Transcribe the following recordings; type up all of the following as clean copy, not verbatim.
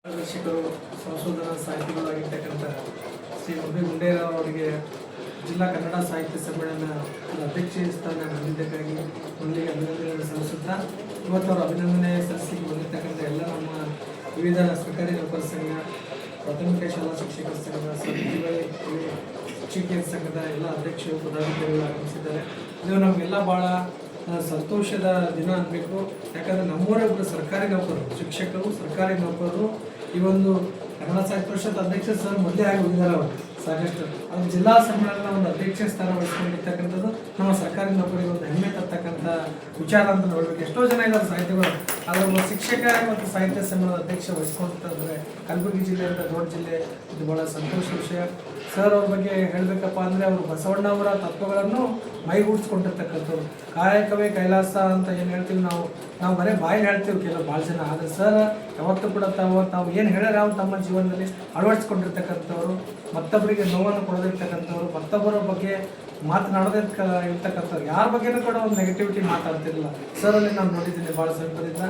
ಮಾರ್ಗದರ್ಶಕರು ಸಂಶೋಧನಾ ಸಾಹಿತಿಗಳಾಗಿರ್ತಕ್ಕಂಥ ಶ್ರೀ ಮುರಳಿ ಗುಂಡೇರಾವ್ ಅವರಿಗೆ ಜಿಲ್ಲಾ ಕನ್ನಡ ಸಾಹಿತ್ಯ ಸಮ್ಮೇಳನ ಅಧ್ಯಕ್ಷ ಸ್ಥಾನ ಬಂದಿದ್ದಕ್ಕಾಗಿ ಮೊದಲಿಗೆ ಅಭಿನಂದನೆಯನ್ನು ಸಲ್ಲಿಸುತ್ತಾ ಇವತ್ತು ಅವರು ಅಭಿನಂದನೆ ಸಲ್ಲಿಸಲಿಕ್ಕೆ ಬಂದಿರತಕ್ಕಂಥ ಎಲ್ಲ ನಮ್ಮ ವಿವಿಧ ಸರ್ಕಾರಿ ನೌಕರ ಸಂಘ, ಪ್ರಾಥಮಿಕ ಶಾಲಾ ಶಿಕ್ಷಕರ ಸಂಘ, ಶಿಕ್ಷಕಿಯರ ಸಂಘದ ಎಲ್ಲ ಅಧ್ಯಕ್ಷರು ಪದಾಧಿಕಾರಿಗಳು ಆಗಮಿಸಿದ್ದಾರೆ. ಇದು ನಮಗೆಲ್ಲ ಭಾಳ ಸಂತೋಷದ ದಿನ ಅನ್ನಬೇಕು. ಯಾಕಂದರೆ ನಮ್ಮವರೇ ಒಬ್ಬರು ಸರ್ಕಾರಿ ನೌಕರರು, ಶಿಕ್ಷಕರು, ಸರ್ಕಾರಿ ನೌಕರರು ಈ ಒಂದು ಕನ್ನಡ ಸಾಹಿತ್ಯ ಪರಿಷತ್ ಅಧ್ಯಕ್ಷ ಸರ್ ಮೊದಲೇ ಆಗಿ ಹೋಗಿದ್ದಾರೆ. ಅವರು ಸಾಕಷ್ಟು ಅದು ಜಿಲ್ಲಾ ಸಮ್ಮೇಳನ ಒಂದು ಅಧ್ಯಕ್ಷ ಸ್ಥಾನ ವಹಿಸ್ಕೊಂಡಿರ್ತಕ್ಕಂಥದ್ದು ನಮ್ಮ ಸರ್ಕಾರಿ ನೌಕರಿಗೆ ಒಂದು ಹೆಮ್ಮೆ ತರ್ತಕ್ಕಂಥ ವಿಚಾರ ಅಂತ ನೋಡಬೇಕು. ಎಷ್ಟೋ ಜನ ಇದ್ದಾರೆ ಸಾಹಿತಿಗಳು, ಆದರೆ ಒಬ್ಬ ಶಿಕ್ಷಕ ಮತ್ತು ಸಾಹಿತ್ಯ ಸಮ್ಮೇಳನದ ಅಧ್ಯಕ್ಷ ವಹಿಸ್ಕೊಳ್ತಾರೆ. ಕಲಬುರಗಿ ಜಿಲ್ಲೆ ಅಂತ ದೊಡ್ಡ ಜಿಲ್ಲೆ, ಇದು ಭಾಳ ಸಂತೋಷ ವಿಷಯ. ಸರ್ ಅವ್ರ ಬಗ್ಗೆ ಹೇಳಬೇಕಪ್ಪ ಅಂದರೆ ಅವರು ಬಸವಣ್ಣವರ ತತ್ವಗಳನ್ನು ಮೈಗೂಡಿಸ್ಕೊಂಡಿರ್ತಕ್ಕಂಥವ್ರು. ಕಾಯಕವೇ ಕೈಲಾಸ ಅಂತ ಏನು ಹೇಳ್ತೀವಿ ನಾವು ಬರೀ ಬಾಯಿಗೆ ಹೇಳ್ತೀವಿ ಕೆಲವು ಭಾಳ ಜನ, ಆದರೆ ಸರ್ ಯಾವತ್ತೂ ಕೂಡ ತಾವು ಏನು ಹೇಳ್ಯಾರ ಅವ್ರು ತಮ್ಮ ಜೀವನದಲ್ಲಿ ಅಳವಡಿಸ್ಕೊಂಡಿರ್ತಕ್ಕಂಥವ್ರು, ಮತ್ತೊಬ್ಬರಿಗೆ ನೋವನ್ನು ಕೊಡದಿರ್ತಕ್ಕಂಥವ್ರು, ಮತ್ತೊಬ್ಬರ ಬಗ್ಗೆ ಮಾತನಾಡೋದೇ ಇರ್ತಕ್ಕಂಥವ್ರು, ಯಾರ ಬಗ್ಗೆನೂ ಕೂಡ ಒಂದು ನೆಗೆಟಿವಿಟಿ ಮಾತಾಡ್ತಿರಲಿಲ್ಲ. ಸರಲ್ಲಿ ನಾನು ನೋಡಿದ್ದೀನಿ ಭಾಳ ಸಮೀಪದಿಂದ.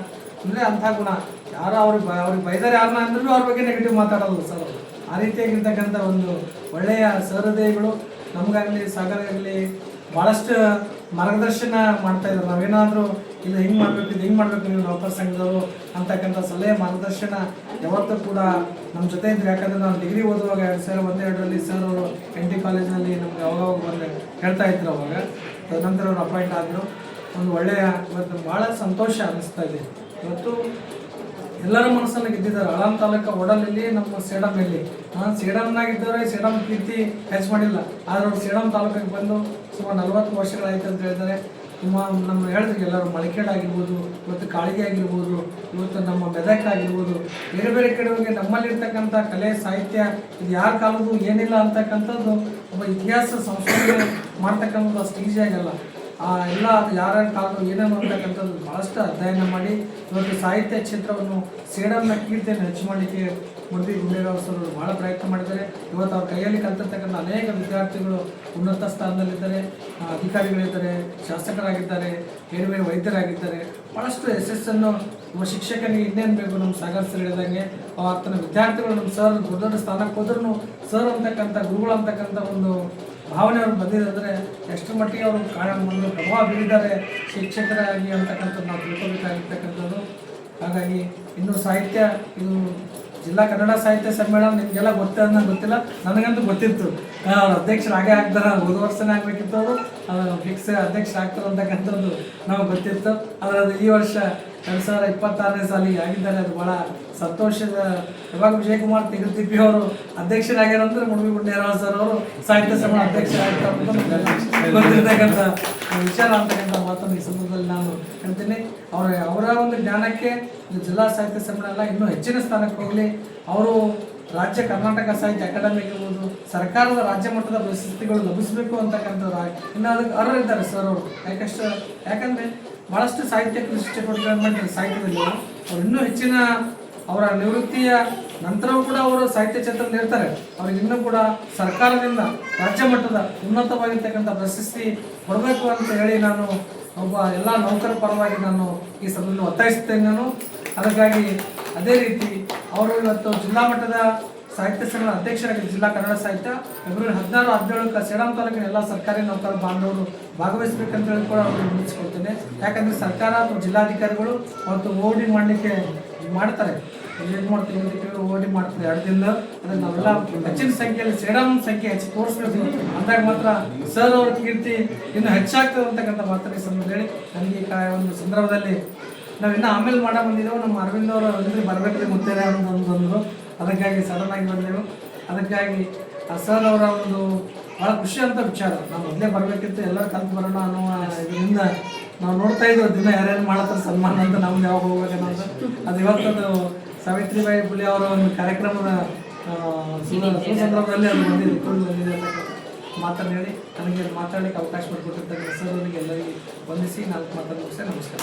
ಅಂದರೆ ಅಂಥ ಗುಣ, ಯಾರು ಅವ್ರಿಗೆ ಬೈದಾರೆ ಯಾರನ್ನ ಅಂದ್ರೂ ಅವ್ರ ಬಗ್ಗೆ ನೆಗೆಟಿವ್ ಮಾತಾಡೋದು ಸರ್. ಆ ರೀತಿಯಾಗಿರ್ತಕ್ಕಂಥ ಒಂದು ಒಳ್ಳೆಯ ಸಹೃದಯಗಳು ನಮಗಾಗಲಿ ಸಾಗರಾಗಲಿ ಭಾಳಷ್ಟು ಮಾರ್ಗದರ್ಶನ ಮಾಡ್ತಾ ಇದ್ದಾರೆ. ನಾವೇನಾದರೂ ಇದು ಹಿಂಗೆ ಮಾಡಬೇಕು, ಇದು ಹಿಂಗೆ ಮಾಡಬೇಕು ನೀವು ನೌಕರ ಸಂಘದವರು ಅಂತಕ್ಕಂಥ ಸಲಹೆ ಮಾರ್ಗದರ್ಶನ ಯಾವತ್ತೂ ಕೂಡ ನಮ್ಮ ಜೊತೆ ಇದ್ರು. ಯಾಕಂದರೆ ನಾವು ಡಿಗ್ರಿ ಓದುವಾಗ 2001-2ರಲ್ಲಿ ಸರ್ ಅವರು NT ಕಾಲೇಜಿನಲ್ಲಿ ನಮ್ಗೆ ಯಾವಾಗ ಬಂದು ಹೇಳ್ತಾ ಇದ್ರು. ಅವಾಗ ತದನಂತರ ಅವರು ಅಪಾಯಿಂಟ್ ಆದರು. ಒಂದು ಒಳ್ಳೆಯ ಇವತ್ತು ಭಾಳ ಸಂತೋಷ ಅನ್ನಿಸ್ತಾ ಇದೆ. ಇವತ್ತು ಎಲ್ಲರ ಮನಸ್ಸನ್ನು ಗೆದ್ದಿದ್ದಾರೆ. ಅಳಾಮ್ ತಾಲೂಕು ಒಡಲಲ್ಲಿ ನಮ್ಮ ಸೇಡಮಲ್ಲಿ ಸೇಡಮ್ನಾಗಿದ್ದವರೇ ಸೇಡಮ್ ಕೀರ್ತಿ ಹೆಚ್ಚು ಮಾಡಿಲ್ಲ, ಆದರೆ ಅವ್ರು ಸೇಡಮ್ ತಾಲೂಕಿಗೆ ಬಂದು ಸುಮಾರು 40 ವರ್ಷಗಳಾಯ್ತು ಅಂತ ಹೇಳಿದ್ದಾರೆ. ನಮ್ಮ ಹೇಳಿದ್ರೆ ಎಲ್ಲರೂ ಮಳಕೇಡ್ ಆಗಿರ್ಬೋದು, ಇವತ್ತು ಕಾಳಿಗೆ ಆಗಿರ್ಬೋದು, ಇವತ್ತು ನಮ್ಮ ಮೆದಕ್ ಆಗಿರ್ಬೋದು, ಬೇರೆ ಬೇರೆ ಕಡೆ ಹೋಗಿ ನಮ್ಮಲ್ಲಿರ್ತಕ್ಕಂಥ ಕಲೆ ಸಾಹಿತ್ಯ ಇದು ಯಾರ ಕಾಲದ್ದು ಏನಿಲ್ಲ ಅಂತಕ್ಕಂಥದ್ದು ಒಬ್ಬ ಇತಿಹಾಸ ಸಂಶೋಧನೆ ಮಾಡ್ತಕ್ಕಂಥದ್ದು ಅಷ್ಟು ಈಸಿ ಆಗಲ್ಲ. ಎಲ್ಲ ಅದು ಯಾರ್ಯಾರ ಕಾಲದ್ದು ಏನೇನು ಅಂತಕ್ಕಂಥದ್ದು ಭಾಳಷ್ಟು ಅಧ್ಯಯನ ಮಾಡಿ ಇವತ್ತು ಸಾಹಿತ್ಯ ಕ್ಷೇತ್ರವನ್ನು ಸೇಡಮ್ನ ಕೀರ್ತಿಯನ್ನು ಹೆಚ್ಚು ಮಾಡಲಿಕ್ಕೆ ಮುರಳಿ ಗುಂಡೇರಾವ್ ಸರ್ ಭಾಳ ಪ್ರಯತ್ನ ಮಾಡಿದ್ದಾರೆ. ಇವತ್ತು ಅವ್ರ ಕೈಯಲ್ಲಿ ಕಲಿತಿರ್ತಕ್ಕಂಥ ಅನೇಕ ವಿದ್ಯಾರ್ಥಿಗಳು ಉನ್ನತ ಸ್ಥಾನದಲ್ಲಿದ್ದಾರೆ, ಅಧಿಕಾರಿಗಳಿದ್ದಾರೆ, ಶಾಸಕರಾಗಿದ್ದಾರೆ, ಬೇರೆ ಬೇರೆ ವೈದ್ಯರಾಗಿದ್ದಾರೆ. ಭಾಳಷ್ಟು ಯಶಸ್ಸನ್ನು ನಮ್ಮ ಶಿಕ್ಷಕನಿಗೆ ಇನ್ನೇನು ಬೇಕು, ನಮ್ಮ ಸಾಗರ್ ಸರ್ ಹೇಳಿದಂಗೆ ತನ್ನ ವಿದ್ಯಾರ್ಥಿಗಳು ನಮ್ಮ ಸರ್ ದೊಡ್ಡ ಸ್ಥಾನಕ್ಕೆ ಹೋದ್ರೂ ಸರ್ ಅಂತಕ್ಕಂಥ ಗುರುಗಳು ಅಂತಕ್ಕಂಥ ಒಂದು ಭಾವನೆ ಅವ್ರಿಗೆ ಬಂದಿದೆ. ಅಂದರೆ ಎಷ್ಟು ಮಟ್ಟಿಗೆ ಅವರು ಒಂದು ಪ್ರಭಾವ ಬೀರಿದ್ದಾರೆ ಶಿಕ್ಷಕರಾಗಿ ಅಂತಕ್ಕಂಥದ್ದು ನಾವು ತಿಳ್ಕೊಬೇಕಾಗಿರ್ತಕ್ಕಂಥದ್ದು. ಹಾಗಾಗಿ ಇನ್ನು ಸಾಹಿತ್ಯ ಇದು ಜಿಲ್ಲಾ ಕನ್ನಡ ಸಾಹಿತ್ಯ ಸಮ್ಮೇಳನ ನಿಮಗೆಲ್ಲ ಗೊತ್ತಿಲ್ಲ, ನನಗಂತೂ ಗೊತ್ತಿತ್ತು. ಅವ್ರು ಅಧ್ಯಕ್ಷರಾಗೇ ಆಗ್ತಾರೆ, ಹೋದ ವರ್ಷನೇ ಆಗಬೇಕಿತ್ತು, ಅವರು ಫಿಕ್ಸ್ ಅಧ್ಯಕ್ಷರಾಗ್ತಾರೆ ಅಂತಕ್ಕಂಥದ್ದು ನಮಗೆ ಗೊತ್ತಿತ್ತು. ಆದರೆ ಅದು ಈ ವರ್ಷ 2026ನೇ ಸಾಲಿಗೆ ಆಗಿದ್ದಾರೆ. ಅದು ಭಾಳ ಸಂತೋಷದ. ಯಾವಾಗ ವಿಜಯಕುಮಾರ್ ತಿಗ್ರತಿಪ್ಪಿ ಅವರು ಅಧ್ಯಕ್ಷರಾಗ್ಯಾರಂದ್ರೆ ಮುರಳಿ ಗುಂಡೇರಾವ್ ಸರ್ ಅವರು ಸಾಹಿತ್ಯ ಸಮ್ಮೇಳನ ಅಧ್ಯಕ್ಷರಾಗ್ತಾರೆ ಗೊತ್ತಿರ್ತಕ್ಕಂಥ ವಿಚಾರ ಅಂತಕ್ಕಂಥ ಮಾತನ್ನು ಈ ಸಂದರ್ಭದಲ್ಲಿ ನಾನು ಹೇಳ್ತೀನಿ. ಅವರ ಒಂದು ಜ್ಞಾನಕ್ಕೆ ಜಿಲ್ಲಾ ಸಾಹಿತ್ಯ ಸಮ್ಮೇಳನ ಇನ್ನೂ ಹೆಚ್ಚಿನ ಸ್ಥಾನಕ್ಕೆ ಹೋಗಲಿ. ಅವರು ರಾಜ್ಯ ಕರ್ನಾಟಕ ಸಾಹಿತ್ಯ ಅಕಾಡೆಮಿ ಆಗಿರ್ಬೋದು, ಸರ್ಕಾರದ ರಾಜ್ಯ ಮಟ್ಟದ ಪ್ರಶಸ್ತಿಗಳು ಲಭಿಸಬೇಕು ಅಂತಕ್ಕಂಥವ್ರು ಇನ್ನು ಅದಕ್ಕೆ ಅರ್ಹರಿದ್ದಾರೆ ಸರ್ ಅವರು. ಯಾಕಂದರೆ ಭಾಳಷ್ಟು ಸಾಹಿತ್ಯ ಕೃಷಿ ಚಟುವಟಿಕೆಗಳನ್ನು ಮಾಡ್ತಾರೆ ಸಾಹಿತ್ಯದಲ್ಲಿ. ಅವ್ರು ಇನ್ನೂ ಹೆಚ್ಚಿನ ಅವರ ನಿವೃತ್ತಿಯ ನಂತರವೂ ಕೂಡ ಅವರು ಸಾಹಿತ್ಯ ಕ್ಷೇತ್ರದಲ್ಲಿ ಇರ್ತಾರೆ. ಅವ್ರಿಗೆ ಇನ್ನೂ ಕೂಡ ಸರ್ಕಾರದಿಂದ ರಾಜ್ಯ ಮಟ್ಟದ ಉನ್ನತವಾಗಿರ್ತಕ್ಕಂಥ ಪ್ರಶಸ್ತಿ ಕೊಡಬೇಕು ಅಂತ ಹೇಳಿ ನಾನು ಒಬ್ಬ ಎಲ್ಲ ನೌಕರ ಪರವಾಗಿ ನಾನು ಈ ಸಭೆಯನ್ನು ಒತ್ತಾಯಿಸುತ್ತೇನೆ ನಾನು. ಅದಕ್ಕಾಗಿ ಅದೇ ರೀತಿ ಅವರು ಇವತ್ತು ಜಿಲ್ಲಾ ಮಟ್ಟದ ಸಾಹಿತ್ಯ ಸಮ್ಮೇಳನ ಅಧ್ಯಕ್ಷರಾಗಿ ಜಿಲ್ಲಾ ಕನ್ನಡ ಸಾಹಿತ್ಯ ಫೆಬ್ರವರಿ 16-17 ಸೇಡಂ ತಾಲೂಕಿನ ಎಲ್ಲ ಸರ್ಕಾರಿ ನೌಕರ ಬಾಂಧವರು ಭಾಗವಹಿಸಬೇಕಂತ ಹೇಳಿ ಕೂಡ ಅವ್ರಿಗೆ ವಿನಂತಿಸ್ಕೊಳ್ತೇನೆ. ಯಾಕಂದರೆ ಸರ್ಕಾರ ಅಥವಾ ಜಿಲ್ಲಾಧಿಕಾರಿಗಳು ಮತ್ತು ಓಡಿ ಮಾಡಲಿಕ್ಕೆ ಮಾಡ್ತಾರೆ, ಏನು ಮಾಡ್ತೀವಿ ಓಡಿ ಮಾಡ್ತಾರೆ 2 ದಿನದ. ಅದಕ್ಕೆ ನಾವೆಲ್ಲ ಹೆಚ್ಚಿನ ಸಂಖ್ಯೆಯಲ್ಲಿ ಸೇಡಂ ಸಂಖ್ಯೆ ಹೆಚ್ಚು ತೋರಿಸ್ಬೇಕು. ಅಂದಾಗ ಮಾತ್ರ ಸರ್ ಅವ್ರ ಕೀರ್ತಿ ಇನ್ನು ಹೆಚ್ಚಾಗ್ತದೆ ಅಂತಕ್ಕಂಥ ಮಾತನ್ನು ಈ ಸಂದರ್ಭ ಹೇಳಿ ನನಗೆ ಈ ಒಂದು ಸಂದರ್ಭದಲ್ಲಿ ನಾವು ಇನ್ನೂ ಆಮೇಲೆ ಬಂದಿದ್ದೆವು. ನಮ್ಮ ಅರವಿಂದ್ ಅವರು ಬರಬೇಕ್ರಿ ಮುತ್ತೇನೆ ಅಂತಂದ್ರು, ಅದಕ್ಕಾಗಿ ಸಡನ್ನಾಗಿ ಬಂದೆವು. ಅದಕ್ಕಾಗಿ ಸರ್ ಅವರ ಒಂದು ಭಾಳ ಖುಷಿ ಅಂತ ವಿಚಾರ. ನಾವು ಮೊದಲೇ ಬರಬೇಕಿತ್ತು, ಎಲ್ಲರೂ ಕಲ್ತು ಬರೋಣ ಅನ್ನೋ ಇದರಿಂದ ನಾವು ನೋಡ್ತಾ ಇದ್ದೀವಿ ದಿನ ಯಾರ್ಯಾರು ಮಾಡತ್ತಾರೆ ಸನ್ಮಾನ ಅಂತ, ನಮ್ಗೆ ಯಾವಾಗ ಹೋಗ್ಬೇಕನ್ನೋದು. ಅದು ಇವತ್ತದು ಸಾವಿತ್ರಿಬಾಯಿ ಫುಲೆ ಅವರ ಒಂದು ಕಾರ್ಯಕ್ರಮದ ಸುಸಂದರ್ಭದಲ್ಲಿ ಅದು ಬಂದಿದೆ ಮಾತನ್ನು ಹೇಳಿ ನನಗೆ ಮಾತಾಡಲಿಕ್ಕೆ ಅವಕಾಶ ಮಾಡಿಕೊಟ್ಟಿರ್ತಕ್ಕಂಥ ಸರ್ ಅವರಿಗೆ ಎಲ್ಲರಿಗೂ ವಂದಿಸಿ 4 ಮಾತನ್ನು ಮುಗಿಸಿ ನಮಸ್ಕಾರ.